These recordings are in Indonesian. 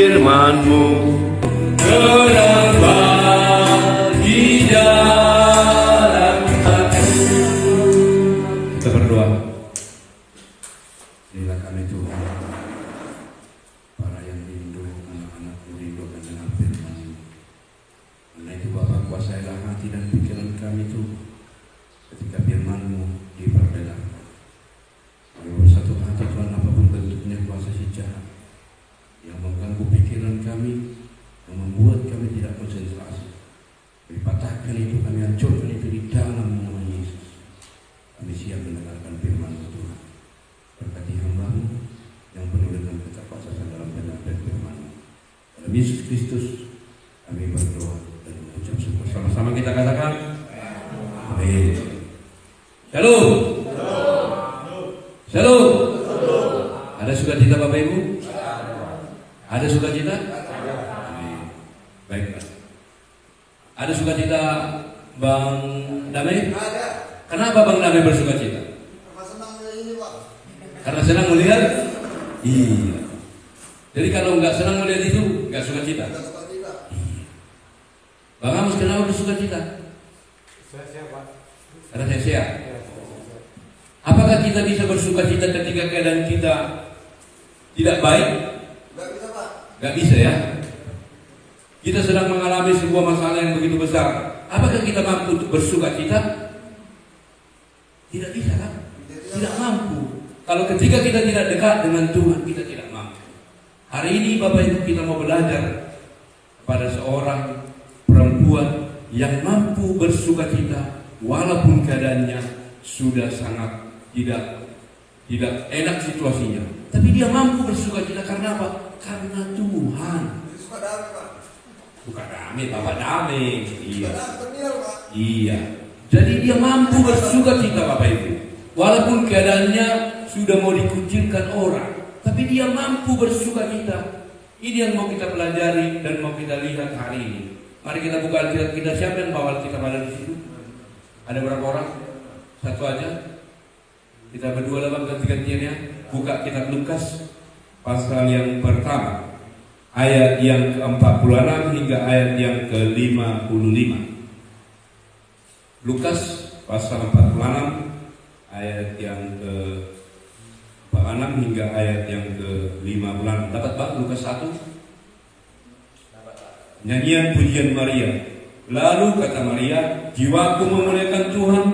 Firman-Mu terang bagi jalan hati. Kita berdoa. Inilah kami Tuhan, para yang rindu, anak-anak rindu dengan firman-Mu. Karena itu Bapa, kuasailah hati dan pikiran kami Tuhan, ketika firman-Mu diperdengarkan. Kalau satu hati Tuhan, apapun bentuknya kuasa si jahat yang mengganggu pikiran kami, yang membuat kami tidak konsentrasi, dipatahkan itu, kami hancurkan itu di dalam nama Yesus. Kami siap mendengarkan firman-Mu Tuhan. Berkati hamba-Mu yang penuh dengan keterpaksaan dalam penyampaian firman-Mu. Dalam Yesus Kristus kami berdoa dan mengucap syukur. Sama-sama kita katakan amin. Shalom. Shalom. Ada sukacita Bapak Ibu? Ada sukacita? Amin. Baiklah. Ada sukacita Bang Damai? Ada. Kenapa Bang Damai bersukacita? Karena senang melihat? Iya. Jadi kalau nggak senang melihat itu, nggak sukacita. Bang Amos kenapa bersukacita? Karena saya sehat. Apakah kita bisa bersukacita ketika keadaan kita tidak baik? Gak bisa ya. Kita sedang mengalami sebuah masalah yang begitu besar. Apakah kita mampu untuk bersukacita? Tidak bisa kan? Tidak mampu. Kalau ketika kita tidak dekat dengan Tuhan, kita tidak mampu. Hari ini Bapak Ibu, kita mau belajar kepada seorang perempuan yang mampu bersukacita walaupun keadaannya sudah sangat tidak enak situasinya. Tapi dia mampu bersukacita karena apa? Karena Tuhan. Bukan damai, Bapak damai. Iya. Iya. Jadi dia mampu bersukacita Bapak Ibu. Walaupun keadaannya sudah mau dikucilkan orang, tapi dia mampu bersukacita. Ini yang mau kita pelajari dan mau kita lihat hari ini. Mari kita buka Alkitab kita. Siapa yang bawa Alkitab ada di situ? Ada berapa orang? Satu aja. Kita berdua dalam ganti-gantiannya. Buka kitab Lukas pasal yang pertama, ayat yang ke-46 hingga ayat yang ke-55. Lukas pasal 46 ayat yang ke-46 hingga ayat yang ke-56. Dapat Pak Lukas 1? Nyanyian pujian Maria. Lalu kata Maria, jiwaku memuliakan Tuhan,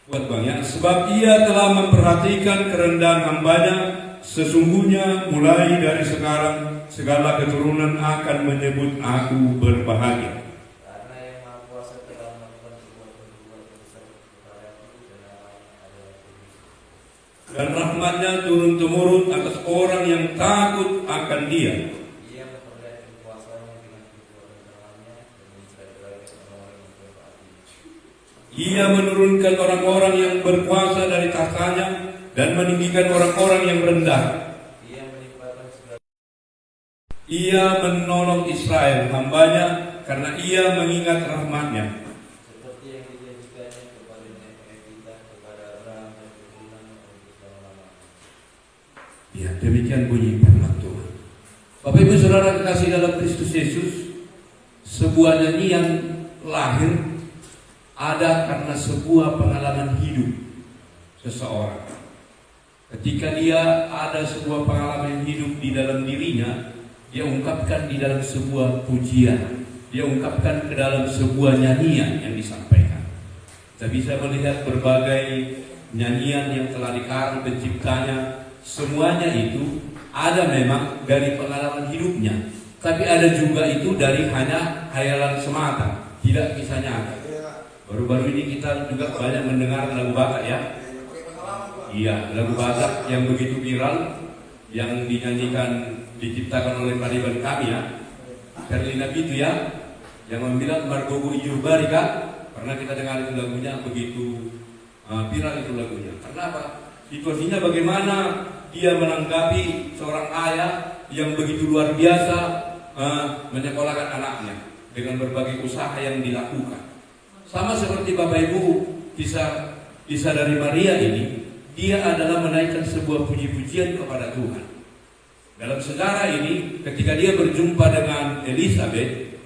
buat banyak, sebab ia telah memperhatikan kerendahan hambanya. Sesungguhnya mulai dari sekarang segala keturunan akan menyebut aku berbahagia. Karena yang Maha Kuasa telah melakukan perbuatan besar kepadaku dan adalah Dan rahmatnya turun-temurun atas orang yang takut akan Dia. Ia memperlihatkan kuasanya dengan perbuatan tangannya dan menceraikan orang yang berbahagia. Ia menurunkan orang-orang yang berkuasa dari tahtanya dan meninggikan orang-orang yang rendah. Ia menolong Israel hambanya karena ia mengingat rahmatnya. Seperti yang dijanjikannya kepada nenek kita, kepada Abraham dan keturunan untuk selama-lamanya. Ya, demikian bunyi firman Tuhan. Bapak Ibu Saudara kekasih dalam Kristus Yesus, sebuah nyanyian lahir ada karena sebuah pengalaman hidup seseorang. Ketika dia ada sebuah pengalaman hidup di dalam dirinya, dia ungkapkan di dalam sebuah pujian, dia ungkapkan ke dalam sebuah nyanyian yang disampaikan. Kita bisa melihat berbagai nyanyian yang telah dikarang penciptanya, semuanya itu ada memang dari pengalaman hidupnya, tapi ada juga itu dari hanya khayalan semata, tidak kisah nyata. Baru-baru ini kita juga banyak mendengar lagu Batak ya. Iya, lagu Batak yang begitu viral, yang dinyanyikan, diciptakan oleh padiban kami ya, Herlina itu ya, yang membilang Margogo Ijo Barika. Pernah kita dengar itu lagunya, begitu viral itu lagunya. Kenapa? Situasinya bagaimana dia menanggapi seorang ayah yang begitu luar biasa menyekolahkan anaknya dengan berbagai usaha yang dilakukan. Sama seperti Bapak Ibu, kisah dari Maria ini, dia adalah menaikkan sebuah puji-pujian kepada Tuhan. Dalam sejarah ini, ketika dia berjumpa dengan Elizabeth,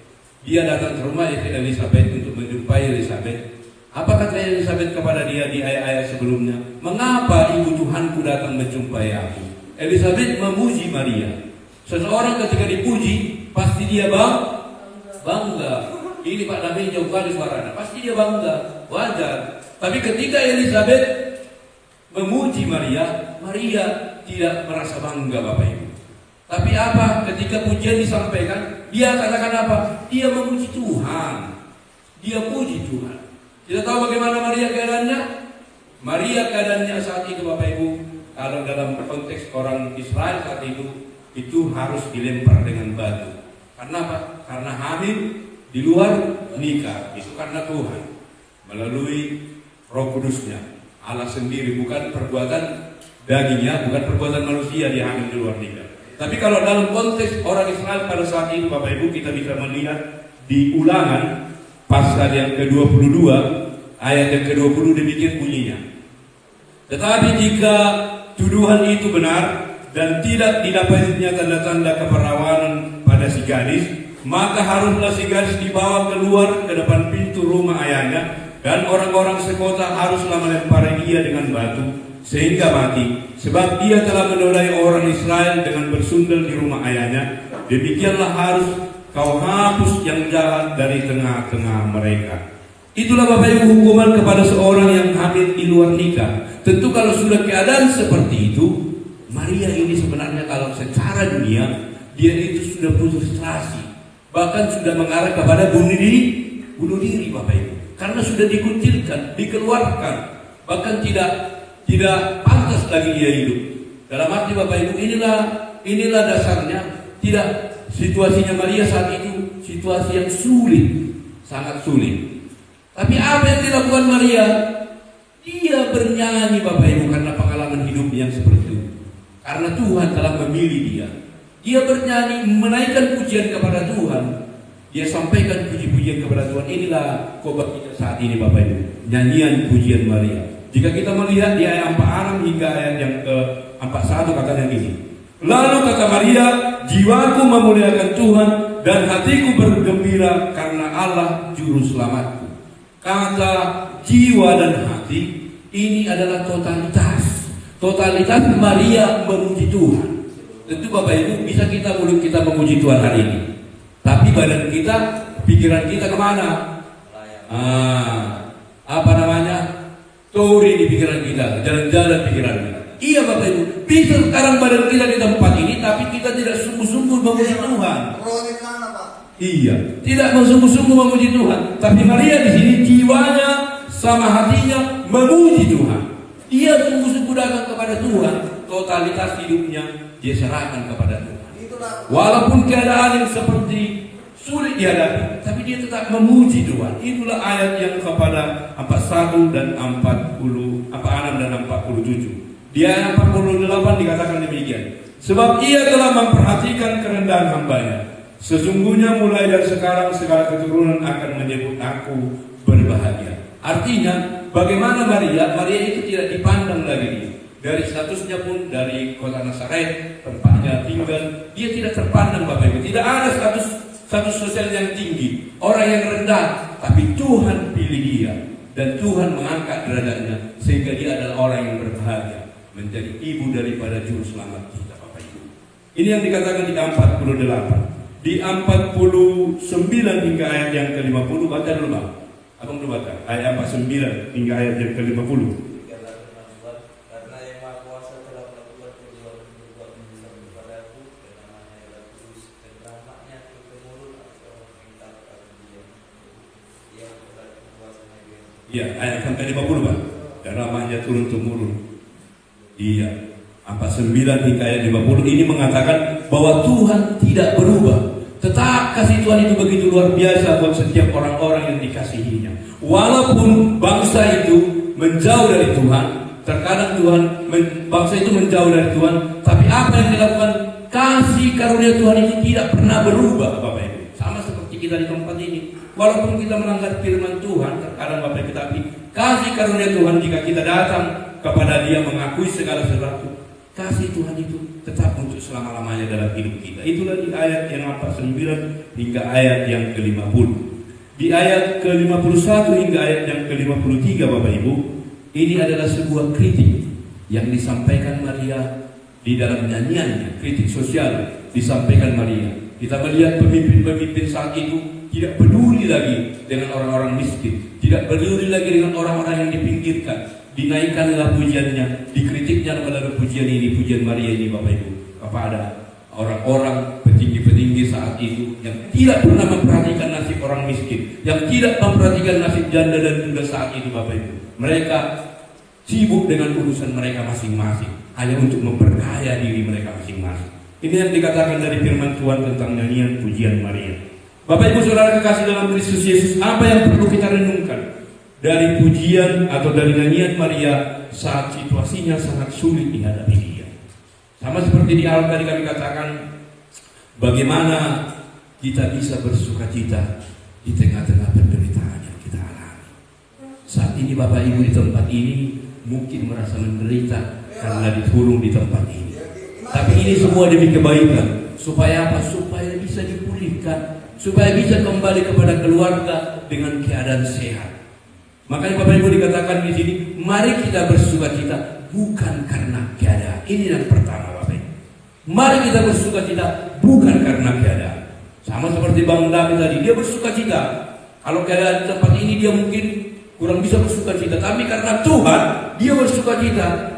dia datang ke rumah Elizabeth untuk menjumpai Elizabeth. Apa kata Elizabeth kepada dia di ayat-ayat sebelumnya? Mengapa ibu Tuhanku datang menjumpai aku? Elizabeth memuji Maria. Seseorang ketika dipuji, pasti dia bangga. Ini Pak Nabi jauh kali suaranya, pasti dia bangga, wajar. Tapi ketika Elizabeth memuji Maria, Maria tidak merasa bangga Bapak Ibu. Tapi apa? Ketika pujian disampaikan, dia katakan apa? Dia memuji Tuhan. Dia puji Tuhan. Kita tahu bagaimana Maria keadaannya? Maria keadaannya saat itu Bapak Ibu, kalau dalam konteks orang Israel saat itu harus dilempar dengan batu. Karena apa? Karena hamil di luar nikah. Itu karena Tuhan melalui Roh Kudusnya, Allah sendiri, bukan perbuatan dagingnya, bukan perbuatan manusia dia hamil di luar nikah. Tapi kalau dalam konteks orang Israel pada saat itu Bapak Ibu, kita bisa melihat di Ulangan pasal yang ke-22 ayat yang ke-20 demikian bunyinya. Tetapi jika tuduhan itu benar dan tidak didapatinya tanda-tanda keperawanan pada si gadis, maka haruslah si gadis dibawa keluar ke depan pintu rumah ayahnya, dan orang-orang sekota haruslah melempari dia dengan batu sehingga mati, sebab dia telah menodai orang Israel dengan bersundel di rumah ayahnya. Demikianlah harus kau hapus yang jahat dari tengah-tengah mereka. Itulah Bapak Ibu hukuman kepada seorang yang hamil di luar nikah. Tentu kalau sudah keadaan seperti itu, Maria ini sebenarnya kalau secara dunia dia itu sudah frustrasi, bahkan sudah mengarah kepada bunuh diri Bapak Ibu, karena sudah dikucilkan, dikeluarkan, bahkan tidak pantas lagi dia hidup. Dalam arti Bapak Ibu, inilah dasarnya. Tidak, situasinya Maria saat itu situasi yang sulit, sangat sulit. Tapi apa yang dilakukan Maria? Dia bernyanyi Bapak Ibu karena pengalaman hidup yang seperti itu. Karena Tuhan telah memilih dia. Dia bernyanyi, menaikkan pujian kepada Tuhan. Dia sampaikan puji-pujian kepada Tuhan. Inilah khotbah kita saat ini Bapak Ibu, nyanyian pujian Maria. Jika kita melihat di ayat 46 hingga ayat yang ke-41 katanya gini. Lalu kata Maria, jiwaku memuliakan Tuhan dan hatiku bergembira karena Allah juru selamatku. Kata jiwa dan hati ini adalah totalitas. Totalitas Maria memuji Tuhan. Tentu Bapak Ibu bisa mulut kita memuji Tuhan hari ini. Tapi badan kita, pikiran kita kemana? Tori di pikiran kita, jalan-jalan pikiran kita. Iya Bapak Ibu, bisa sekarang badan kita di tempat ini, tapi kita tidak sungguh-sungguh memuji Tuhan. Iya, tidak sungguh-sungguh memuji Tuhan. Tapi Maria di sini jiwanya sama hatinya memuji Tuhan. Dia sungguh-sungguh datang kepada Tuhan. Totalitas hidupnya dia serahkan kepada Tuhan. Walaupun keadaan yang seperti sulit dihadapi, tapi dia tetap memuji Tuhan. Itulah ayat yang kepada 41 dan 46 dan 47. Di ayat 48 dikatakan demikian. Sebab ia telah memperhatikan kerendahan hambanya. Sesungguhnya mulai dari sekarang segala keturunan akan menyebut aku berbahagia. Artinya bagaimana Maria itu tidak dipandang lagi dia. Dari statusnya pun dari kota Nazaret, tempatnya tinggal, dia tidak terpandang Bapak Ibu. Tidak ada status sosial yang tinggi, orang yang rendah, tapi Tuhan pilih dia dan Tuhan mengangkat derajatnya sehingga dia adalah orang yang berbahagia, menjadi ibu daripada juru selamat kita Bapak Ibu. Ini yang dikatakan di 48. Di 49 hingga ayat yang ke-50 baca dulu Bang. Abang dulu baca ayat 49 hingga ayat yang ke-50. Karena yang Maha Kuasa telah melakukan perbuatan besar kepadaku, dan namanya adalah kudus, dan rahmatnya turun-temurun atau minta kepada dia. Dia adalah kuasanya dia. Iya, ayat sampai 50 Bang. Dan rahmatnya turun-temurun. Iya. 49 hingga ayat 50 ini mengatakan bahwa Tuhan tidak berubah. Tetap kasih Tuhan itu begitu luar biasa buat setiap orang-orang yang dikasihinya. Walaupun bangsa itu menjauh dari Tuhan, terkadang bangsa itu menjauh dari Tuhan, tapi apa yang dilakukan, kasih karunia Tuhan itu tidak pernah berubah Bapak Ibu. Sama seperti kita di tempat ini. walaupun kita melanggar firman Tuhan, terkadang Bapak Ibu, tapi kasih karunia Tuhan jika kita datang kepada Dia mengakui segala sesuatu, kasih Tuhan itu tetap untuk selama-lamanya dalam hidup kita. Itulah di ayat yang 49 hingga ayat yang ke-50. Di ayat ke-51 hingga ayat yang ke-53 Bapak Ibu, ini adalah sebuah kritik yang disampaikan Maria di dalam nyanyiannya, kritik sosial disampaikan Maria. Kita melihat pemimpin-pemimpin saat itu tidak peduli lagi dengan orang-orang miskin, tidak peduli lagi dengan orang-orang yang dipinggirkan. Dinaikkanlah pujiannya, dikritiknya melalui pujian ini, pujian Maria ini Bapak Ibu, kepada orang-orang petinggi-petinggi saat itu yang tidak pernah memperhatikan nasib orang miskin, yang tidak memperhatikan nasib janda dan duda saat itu Bapak Ibu. Mereka sibuk dengan urusan mereka masing-masing, hanya untuk memperkaya diri mereka masing-masing. Ini yang dikatakan dari firman Tuhan tentang nyanyian pujian Maria. Bapak Ibu Saudara kekasih dalam Kristus Yesus, apa yang perlu kita renungkan dari pujian atau dari nyanyian Maria saat situasinya sangat sulit dihadapi dia? Sama seperti di awal tadi kami katakan, bagaimana kita bisa bersukacita di tengah-tengah penderitaan yang kita alami. Saat ini Bapak Ibu di tempat ini mungkin merasa menderita karena dikurung di tempat ini. Tapi ini semua demi kebaikan. Supaya apa? Supaya bisa dipulihkan, supaya bisa kembali kepada keluarga dengan keadaan sehat. Makanya Bapak Ibu dikatakan di sini, mari kita bersukacita bukan karena keadaan. Ini yang pertama Bapak Ibu. Mari kita bersukacita bukan karena keadaan. Sama seperti Bang David tadi, dia bersukacita. Kalau keadaan tempat ini dia mungkin kurang bisa bersukacita, tapi karena Tuhan dia bersukacita.